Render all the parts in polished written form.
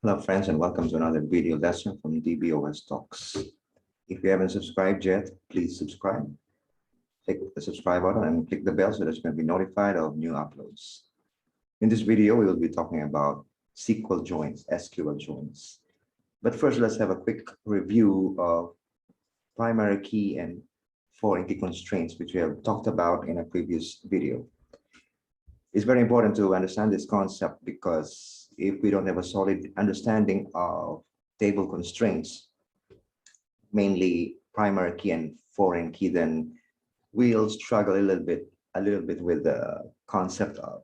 Hello friends and welcome to another video lesson from DBOS Talks. If you haven't subscribed yet, please subscribe. Click the subscribe button and click the bell so that you can be notified of new uploads. In this video, we will be talking about SQL joins, SQL joins. But first, let's have a quick review of primary key and foreign key constraints, which we have talked about in a previous video. It's very important to understand this concept because if we don't have a solid understanding of table constraints, mainly primary key and foreign key, then we'll struggle a little bit with the concept of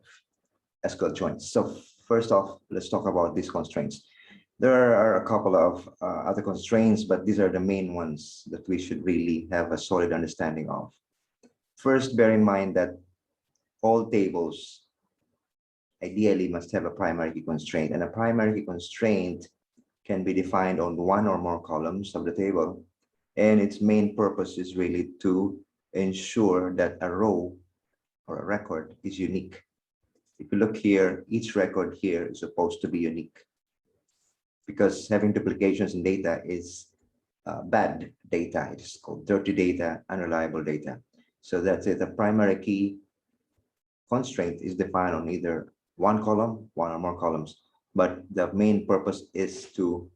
SQL joins. So first off, let's talk about these constraints. There are a couple of other constraints, but these are the main ones that we should really have a solid understanding of. First, bear in mind that all tables ideally must have a primary key constraint, and a primary key constraint can be defined on one or more columns of the table, and its main purpose is really to ensure that a row or a record is unique. If you look here, each record here is supposed to be unique because having duplications in data is bad data. It is called dirty data, unreliable data. So that's it. The primary key constraint is defined on either one column, one or more columns, but the main purpose is to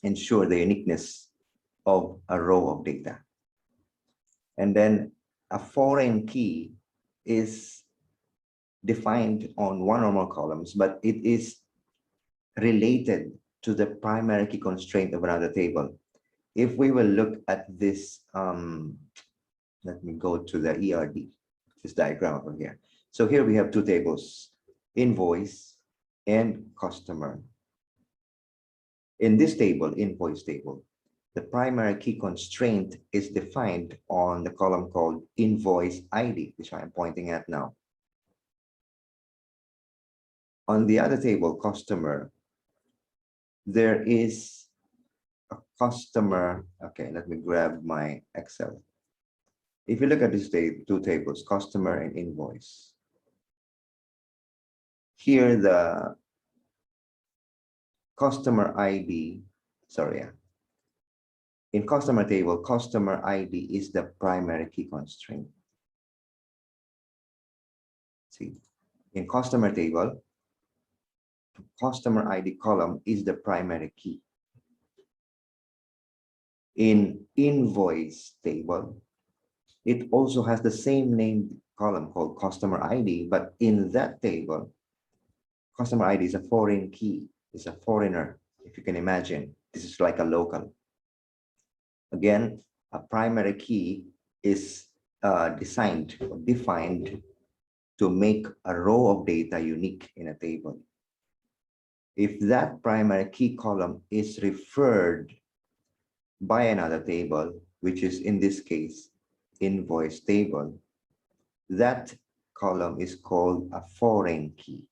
ensure the uniqueness of a row of data. And then a foreign key is defined on one or more columns, but it is related to the primary key constraint of another table. If we will look at this, let me go to the ERD, this diagram over here. So here we have two tables, invoice and customer. In this table, invoice table, the primary key constraint is defined on the column called invoice ID, which I am pointing at now. On the other table, customer, there is a customer. Okay, let me grab my Excel. If you look at these two tables, customer and invoice, here the customer ID, in customer table, customer ID is the primary key constraint. See, in customer table, customer ID column is the primary key. In invoice table, it also has the same name column called customer ID, but in that table, customer ID is a foreign key, is a foreigner, if you can imagine. This is like a local. Again, a primary key is designed or defined to make a row of data unique in a table. If that primary key column is referred by another table, which is in this case, invoice table, that column is called a foreign key.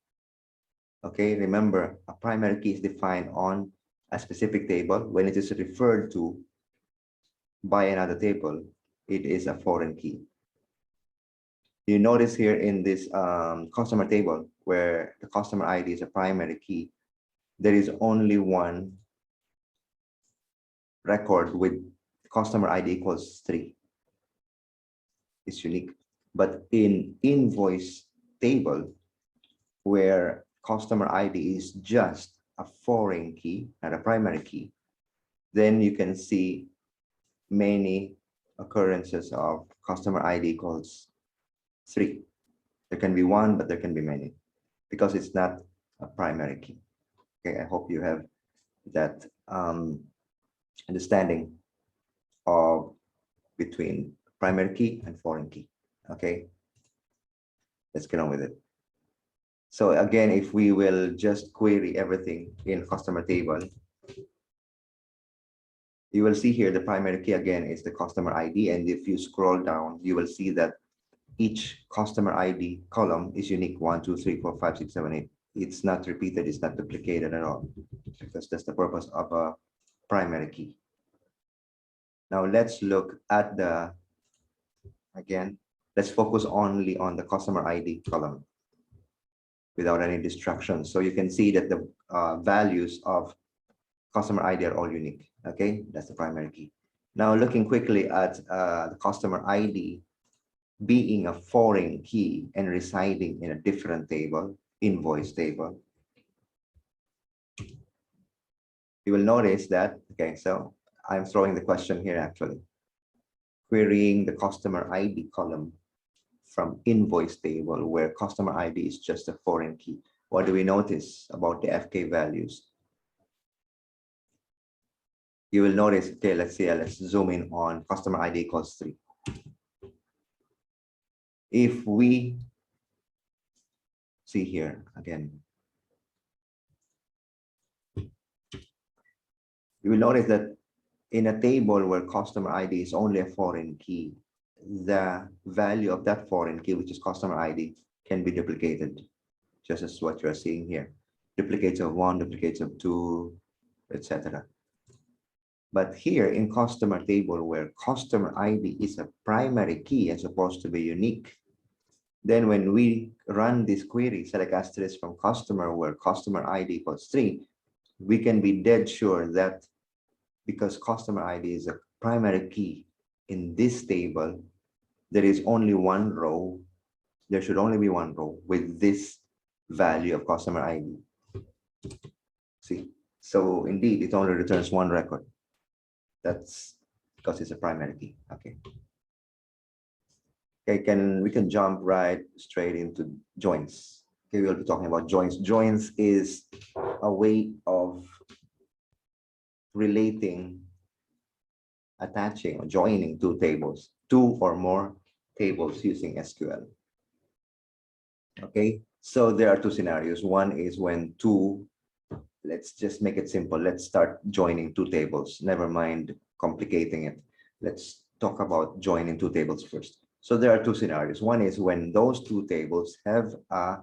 Okay, remember, a primary key is defined on a specific table. When it is referred to by another table, it is a foreign key. You notice here in this customer table, where the customer ID is a primary key, there is only one record with customer ID equals 3. It's unique. But in invoice table, where customer ID is just a foreign key, not a primary key, then you can see many occurrences of customer ID equals 3. There can be one, but there can be many because it's not a primary key. Okay, I hope you have that understanding of between primary key and foreign key. Okay, let's get on with it. So again, if we will just query everything in customer table, you will see here the primary key again is the customer ID. And if you scroll down, you will see that each customer ID column is unique. 1, 2, 3, 4, 5, 6, 7, 8. It's not repeated, it's not duplicated at all, because that's the purpose of a primary key. Now let's look at the, again, let's focus only on the customer ID column. without any distractions. So you can see that the values of customer ID are all unique. Okay, that's the primary key. Now looking quickly at the customer ID being a foreign key and residing in a different table, invoice table, you will notice that, okay, so I'm throwing the question here actually. Querying the customer ID column from invoice table where customer ID is just a foreign key. What do we notice about the FK values? You will notice, okay, let's see, let's zoom in on customer ID equals 3. If we see here again, you will notice that in a table where customer ID is only a foreign key, the value of that foreign key, which is customer ID, can be duplicated, just as what you're seeing here. Duplicates of 1, duplicates of 2, etc. But here in customer table where customer ID is a primary key as opposed to be unique, then when we run this query, select asterisk from customer where customer ID equals 3, we can be dead sure that because customer ID is a primary key in this table, there is only one row. There should only be one row with this value of customer ID. See, so indeed, it only returns one record. That's because it's a primary key. Okay. Okay, we can jump right straight into joins. Okay, we'll be talking about joins. Joins is a way of relating, attaching, or joining two tables, two or more tables using SQL. Okay, so there are two scenarios. One is when let's just make it simple. Let's start joining two tables. Never mind complicating it. Let's talk about joining two tables first. So there are two scenarios. One is when those two tables have a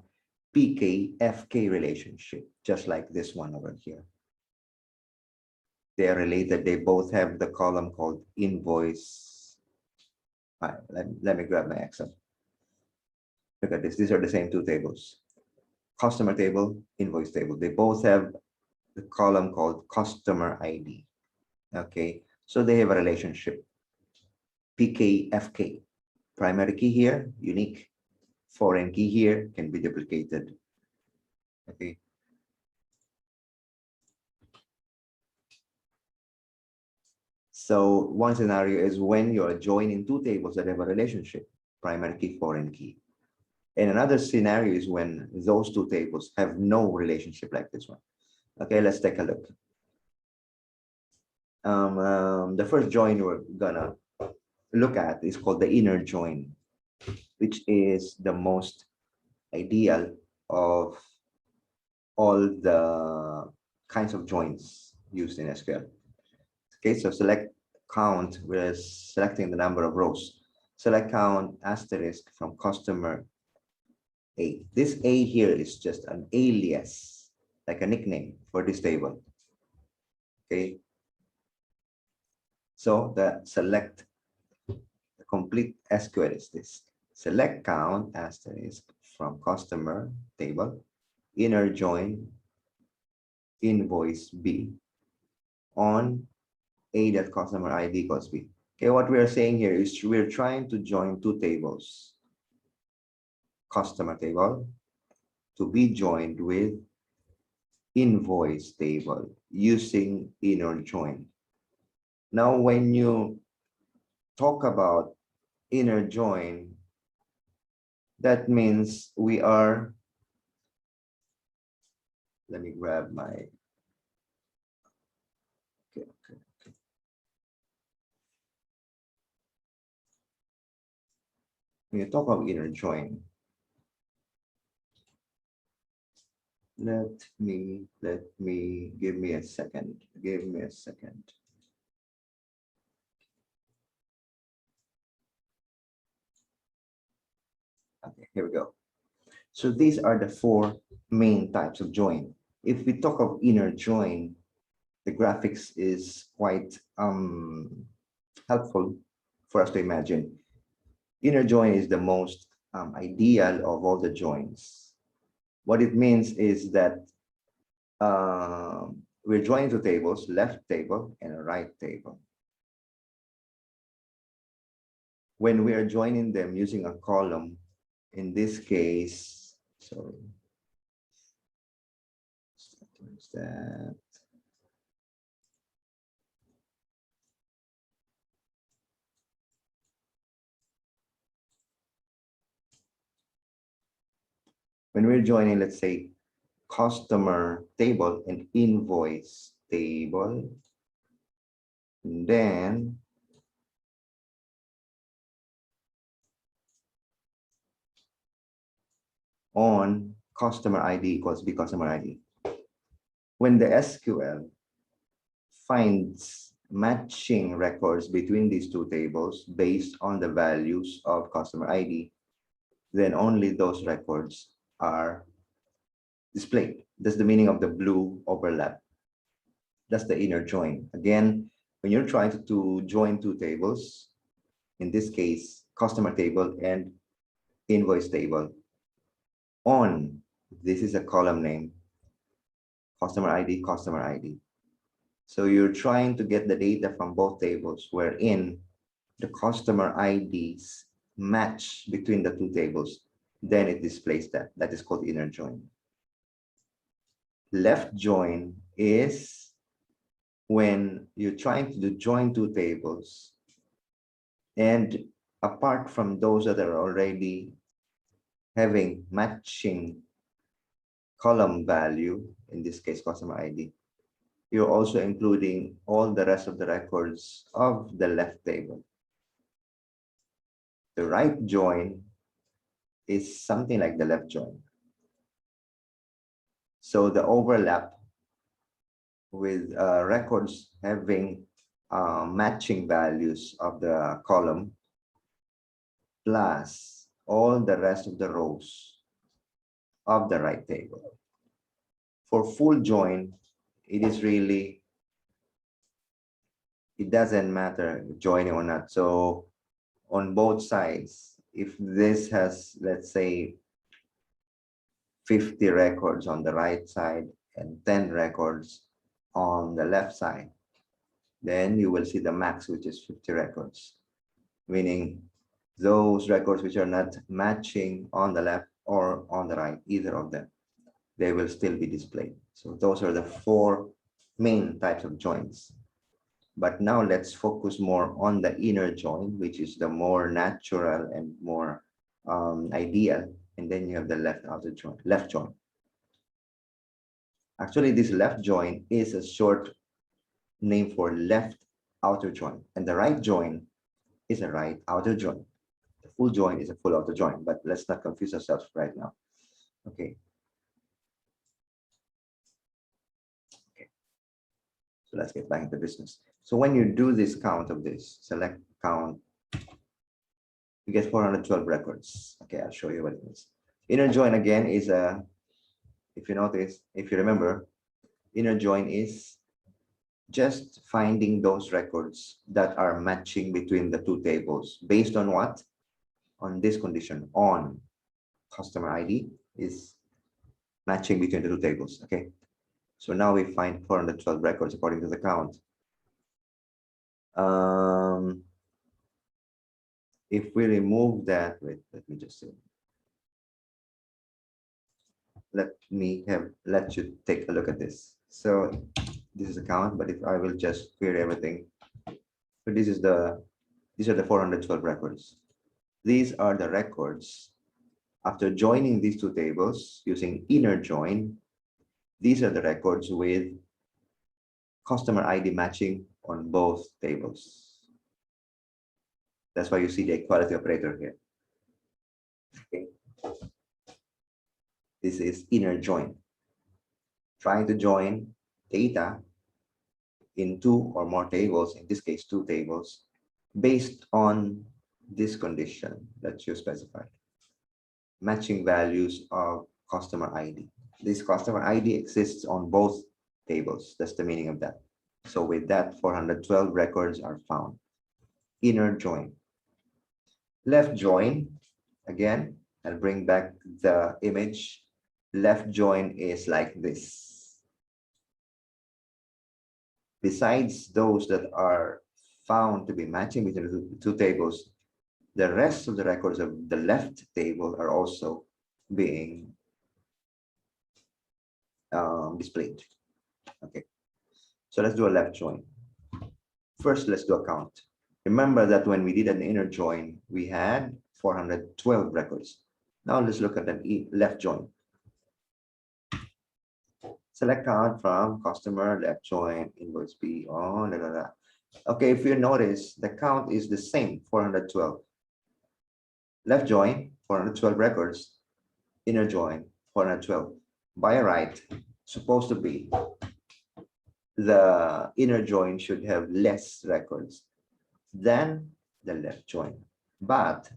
PK-FK relationship, just like this one over here. They are related. They both have the column called invoice. All right, let me grab my Excel. Look at this. These are the same two tables. Customer table, invoice table. They both have the column called customer ID. Okay, so they have a relationship. PK-FK. Primary key here, unique. Foreign key here can be duplicated. Okay. So one scenario is when you're joining two tables that have a relationship, primary key, foreign key. And another scenario is when those two tables have no relationship like this one. Okay, let's take a look. The first join we're gonna look at is called the inner join, which is the most ideal of all the kinds of joins used in SQL. Okay, so select count, we're selecting the number of rows. Select count asterisk from customer A. This A here is just an alias, like a nickname for this table. Okay. So the select, the complete SQL is this. Select count asterisk from customer table, inner join invoice B on A.customer ID equals B. Okay, what we are saying here is we're trying to join two tables. Customer table to be joined with invoice table using inner join. Now, when you talk about inner join, that means we are, let me grab my, okay. When you talk about inner join, let me, give me a second. Okay, here we go. So these are the four main types of join. If we talk of inner join, the graphics is quite helpful for us to imagine. Inner join is the most ideal of all the joins. What it means is that we're joining two tables, left table and a right table. When we are joining them using a column, in this case, sorry, where's that? When we're joining, let's say, customer table and invoice table, and then on customer ID equals B customer ID. When the SQL finds matching records between these two tables based on the values of customer ID, then only those records are displayed. That's the meaning of the blue overlap. That's the inner join. Again, when you're trying to join two tables, in this case, customer table and invoice table, on, this is a column name, customer ID, customer ID. So you're trying to get the data from both tables wherein the customer IDs match between the two tables, then it displays that. That is called inner join. Left join is when you're trying to join two tables, and apart from those that are already having matching column value, in this case customer ID, you're also including all the rest of the records of the left table. The right join is something like the left join. So the overlap with records having matching values of the column plus all the rest of the rows of the right table. For full join, it is really, it doesn't matter joining or not. So on both sides, if this has, let's say, 50 records on the right side and 10 records on the left side, then you will see the max, which is 50 records, meaning those records which are not matching on the left or on the right, either of them, they will still be displayed. So those are the four main types of joins. But now let's focus more on the inner join, which is the more natural and more ideal. And then you have the left outer join, left join. Actually, this left join is a short name for left outer join, and the right join is a right outer join. The full join is a full outer join, but let's not confuse ourselves right now. Okay. So let's get back into business. So when you do this count of this, select count, you get 412 records. Okay, I'll show you what it is. Inner join again is a, if you notice, if you remember, inner join is just finding those records that are matching between the two tables based on what? On this condition, on customer ID is matching between the two tables. Okay. So now we find 412 records according to the count. If we remove that, wait, let me just see. Let you take a look at this. So this is a count, but if I will just query everything. So these are the 412 records. These are the records after joining these two tables using inner join. These are the records with customer ID matching on both tables. That's why you see the equality operator here. Okay. This is inner join. Trying to join data in two or more tables, in this case, two tables, based on this condition that you specified. Matching values of customer ID. This customer ID exists on both tables. That's the meaning of that. So with that, 412 records are found. Inner join. Left join, again, I'll bring back the image left join is like this. Besides those that are found to be matching between the two tables, the rest of the records of the left table are also being displayed. Okay, so let's do a left join. First, let's do a count. Remember that when we did an inner join, we had 412 records. Now let's look at the left join. Select count from customer, left join, invoice B, Okay, if you notice, the count is the same, 412. Left join, 412 records. Inner join, 412. By right, supposed to be the inner join should have less records than the left join. But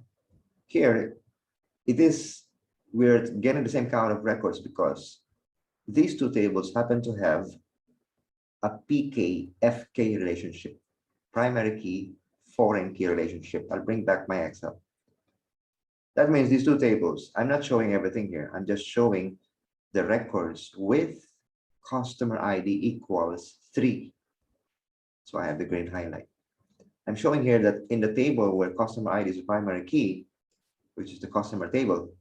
here, we're getting the same count of records because these two tables happen to have a PK-FK relationship, primary key, foreign key relationship. I'll bring back my Excel. That means these two tables, I'm not showing everything here. I'm just showing the records with customer ID equals 3. So I have the green highlight. I'm showing here that in the table where customer ID is the primary key, which is the customer table,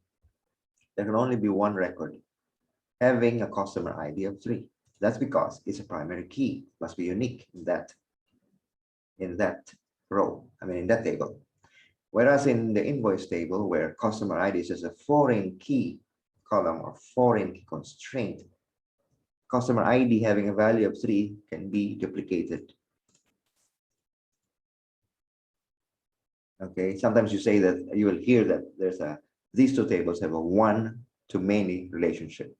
there can only be one record having a customer ID of 3. That's because it's a primary key, must be unique in that row, in that table. Whereas in the invoice table where customer ID is just a foreign key column or foreign key constraint, customer ID having a value of 3 can be duplicated. Okay, sometimes you say that you will hear that these two tables have a one-to-many relationship.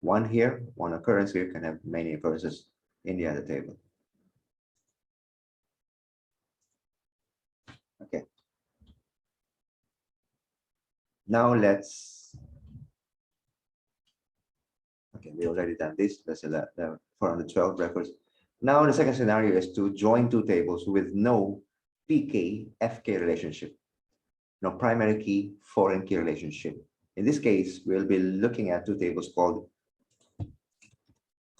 One here, one occurrence here can have many occurrences in the other table. Okay. Now we already done this. Let's say that 412 records. Now the second scenario is to join two tables with no PK-FK relationship, no primary key, foreign key relationship. In this case, we'll be looking at two tables called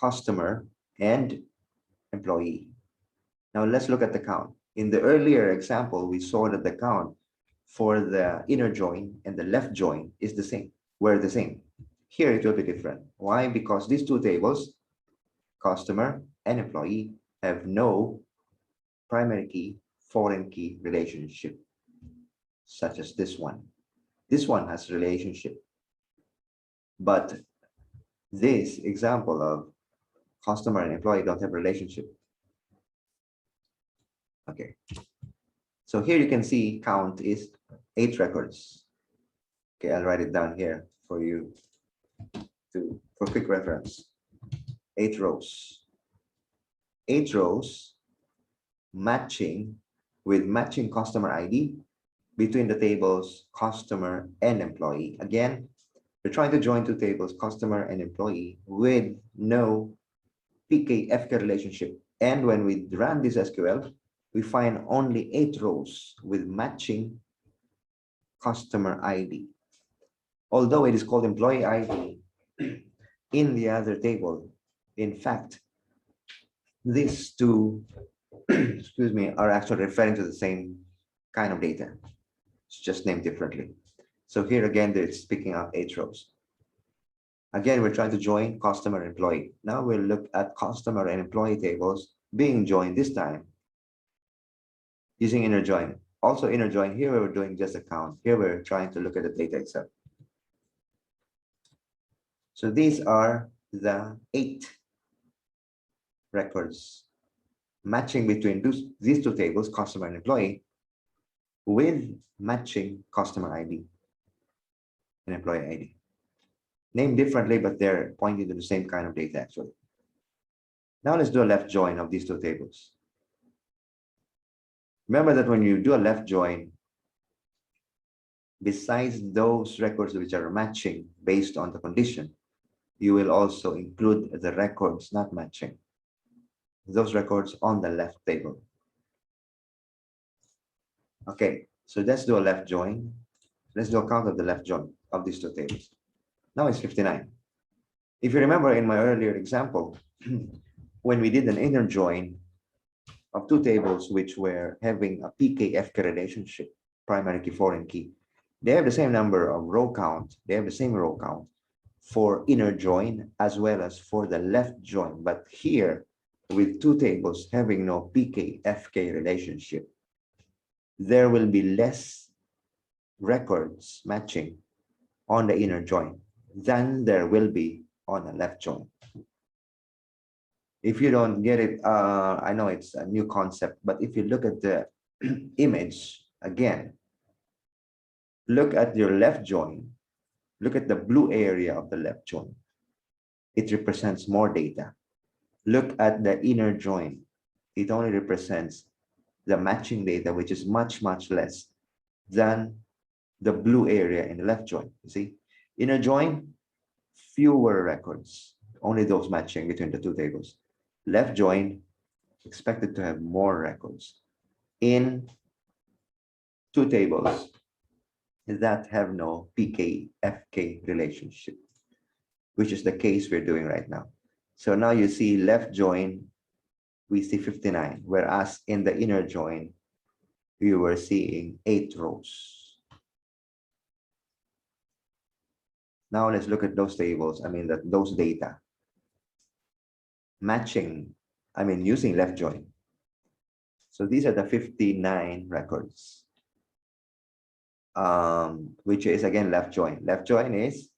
customer and employee. Now let's look at the count. In the earlier example, we saw that the count for the inner join and the left join is the same, were the same. Here it will be different. Why? Because these two tables, customer and employee, have no primary key, foreign key relationship, such as this one. This one has relationship. But this example of customer and employee don't have relationship. Okay. So here you can see count is 8 records. Okay, I'll write it down here for you for quick reference. 8 rows. 8 rows matching with matching customer ID between the tables customer and employee. Again, we're trying to join two tables, customer and employee, with no PK-FK relationship. And when we run this SQL, we find only 8 rows with matching customer ID. Although it is called employee ID in the other table, in fact, these two, excuse me, are actually referring to the same kind of data. It's just named differently. So here again, it's picking up 8 rows. Again, we're trying to join customer and employee. Now we'll look at customer and employee tables being joined this time using inner join. Also inner join, here we're doing just a count. Here we're trying to look at the data itself. So these are the 8 records matching between these two tables, customer and employee, with matching customer ID and employee ID. Named differently, but they're pointing to the same kind of data actually. Now let's do a left join of these two tables. Remember that when you do a left join, besides those records which are matching based on the condition, you will also include the records not matching, those records on the left table. Okay, so let's do a left join. Let's do a count of the left join of these two tables. Now it's 59. If you remember in my earlier example, when we did an inner join of two tables which were having a PK-FK relationship, primary key, foreign key, they have the same number of row count, they have the same row count for inner join as well as for the left join. But here, with two tables having no PK-FK relationship, there will be less records matching on the inner join than there will be on the left join. If you don't get it, I know it's a new concept, but if you look at the image again, look at your left join, look at the blue area of the left join. It represents more data. Look at the inner join. It only represents the matching data, which is much, much less than the blue area in the left join. You see, inner join, fewer records, only those matching between the two tables. Left join, expected to have more records in two tables that have no PK-FK relationship, which is the case we're doing right now. So now you see left join, we see 59, whereas in the inner join, we were seeing 8 rows. Now let's look at those tables, those data. Matching, using left join. So these are the 59 records, which is again left join. Left join is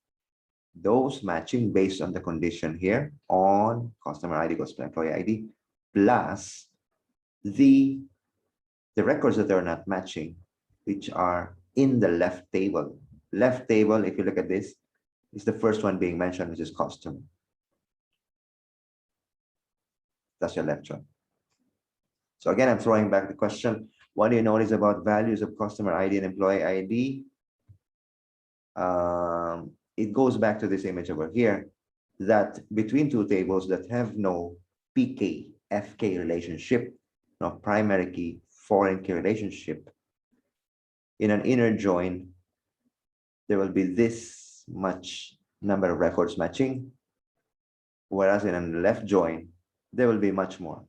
those matching based on the condition here on customer ID goes to employee ID, plus the records that are not matching, which are in the left table. Left table, if you look at this, is the first one being mentioned, which is customer. That's your left join. So again, I'm throwing back the question, what do you notice about values of customer ID and employee ID? It goes back to this image over here, that between two tables that have no PK-FK relationship, no primary key, foreign key relationship, in an inner join, there will be this much number of records matching, whereas in a left join, there will be much more.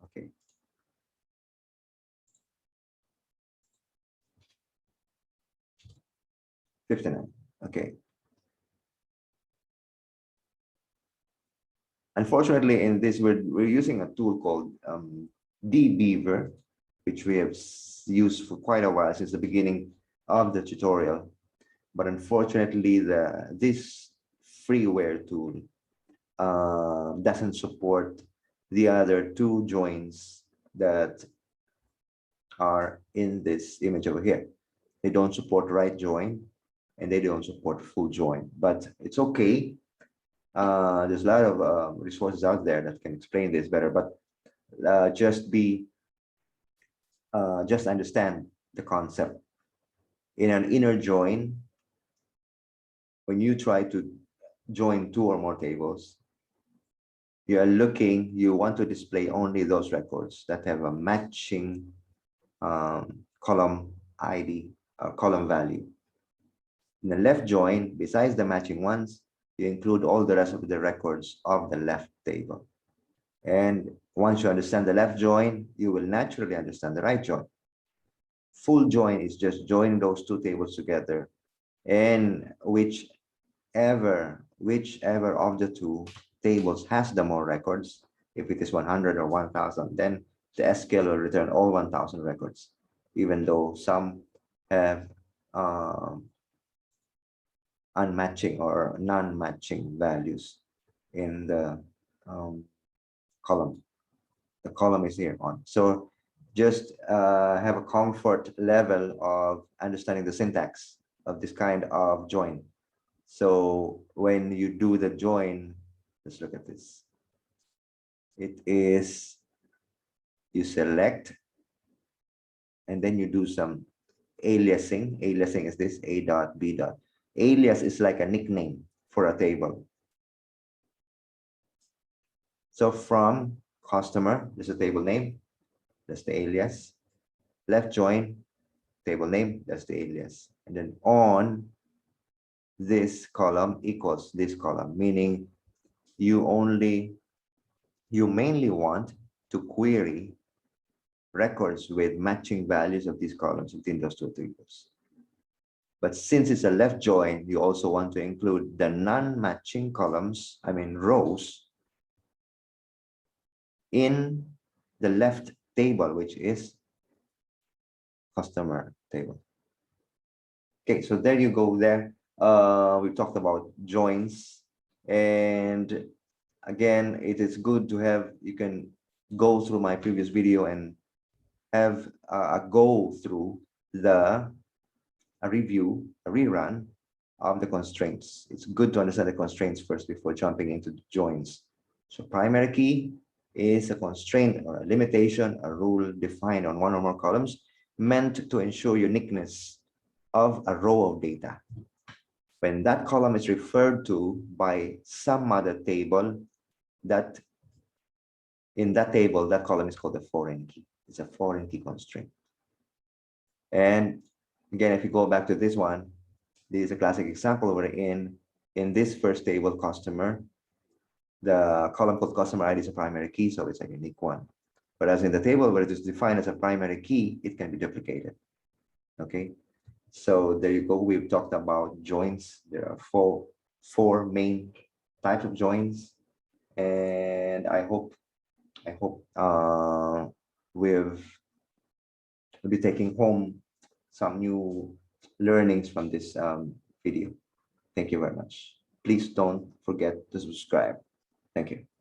Okay. $59. Okay. Unfortunately, in this, we're using a tool called dbeaver, which we have used for quite a while, since the beginning of the tutorial. But unfortunately, this freeware tool doesn't support the other two joins that are in this image over here. They don't support right join, and they don't support full join, but it's okay. There's a lot of resources out there that can explain this better, but just understand the concept. In an inner join, when you try to join two or more tables, you want to display only those records that have a matching column ID or column value. In the left join, besides the matching ones, you include all the rest of the records of the left table. And once you understand the left join, you will naturally understand the right join. Full join is just joining those two tables together, and whichever of the two tables has the more records, if it is 100 or 1000, then the SQL will return all 1000 records, even though some have unmatching or non-matching values in the column. The column is here on. So just have a comfort level of understanding the syntax of this kind of join. So when you do the join, let's look at this. It is, you select, and then you do some aliasing. Aliasing is this, A dot, B dot. Alias is like a nickname for a table. So from customer, this is a table name, that's the alias. Left join, table name, that's the alias. and then on this column equals this column, meaning you mainly want to query records with matching values of these columns within those two tables. But since it's a left join, you also want to include the non-matching columns, rows, in the left table, which is customer table. Okay, so there you go there. We talked about joins, and again, it is good to have, you can go through my previous video and have a go through a rerun of the constraints. It's good to understand the constraints first before jumping into the joins. So primary key is a constraint or a limitation, a rule defined on one or more columns meant to ensure uniqueness of a row of data. When that column is referred to by some other table, that in that table, that column is called a foreign key. It's a foreign key constraint. And again, if you go back to this one, this is a classic example where in this first table, customer, the column called customer ID is a primary key, so it's a unique one. But as in the table where it is defined as a primary key, it can be duplicated. Okay, so there you go. We've talked about joins. There are four main types of joins, and I hope we'll be taking home some new learnings from this video. Thank you very much. Please don't forget to subscribe. Thank you.